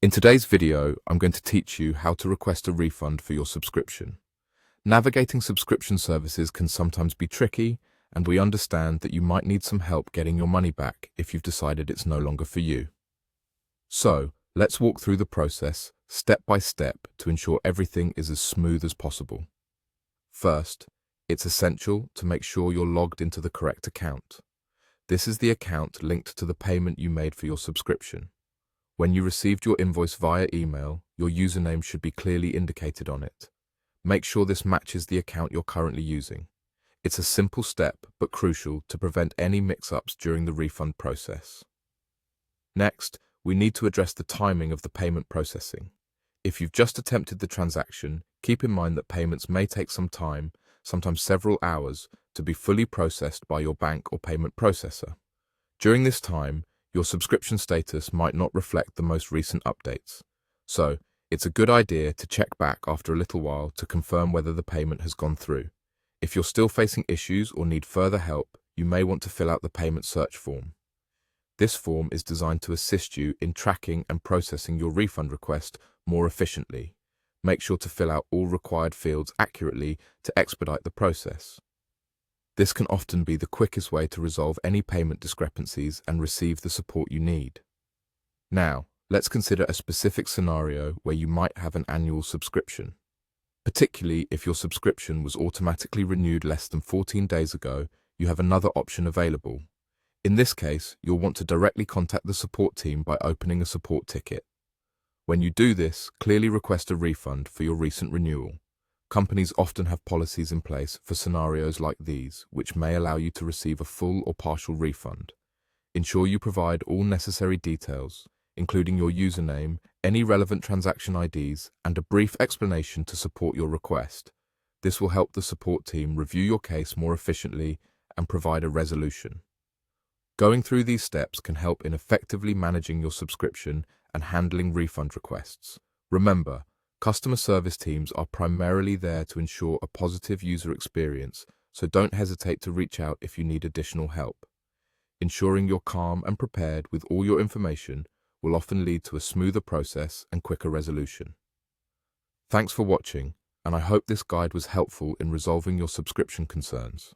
In today's video, I'm going to teach you how to request a refund for your subscription. Navigating subscription services can sometimes be tricky, and we understand that you might need some help getting your money back if you've decided it's no longer for you. So, let's walk through the process step by step to ensure everything is as smooth as possible. First, it's essential to make sure you're logged into the correct account. This is the account linked to the payment you made for your subscription. When you received your invoice via email, your username should be clearly indicated on it. Make sure this matches the account you're currently using. It's a simple step, but crucial to prevent any mix-ups during the refund process. Next, we need to address the timing of the payment processing. If you've just attempted the transaction, keep in mind that payments may take some time, sometimes several hours, to be fully processed by your bank or payment processor. During this time, your subscription status might not reflect the most recent updates. So, it's a good idea to check back after a little while to confirm whether the payment has gone through. If you're still facing issues or need further help, you may want to fill out the payment search form. This form is designed to assist you in tracking and processing your refund request more efficiently. Make sure to fill out all required fields accurately to expedite the process. This can often be the quickest way to resolve any payment discrepancies and receive the support you need. Now, let's consider a specific scenario where you might have an annual subscription. Particularly if your subscription was automatically renewed less than 14 days ago, you have another option available. In this case, you'll want to directly contact the support team by opening a support ticket. When you do this, clearly request a refund for your recent renewal. Companies often have policies in place for scenarios like these, which may allow you to receive a full or partial refund. Ensure you provide all necessary details, including your username, any relevant transaction IDs, and a brief explanation to support your request. This will help the support team review your case more efficiently and provide a resolution. Going through these steps can help in effectively managing your subscription and handling refund requests. Remember, customer service teams are primarily there to ensure a positive user experience, so don't hesitate to reach out if you need additional help. Ensuring you're calm and prepared with all your information will often lead to a smoother process and quicker resolution. Thanks for watching, and I hope this guide was helpful in resolving your subscription concerns.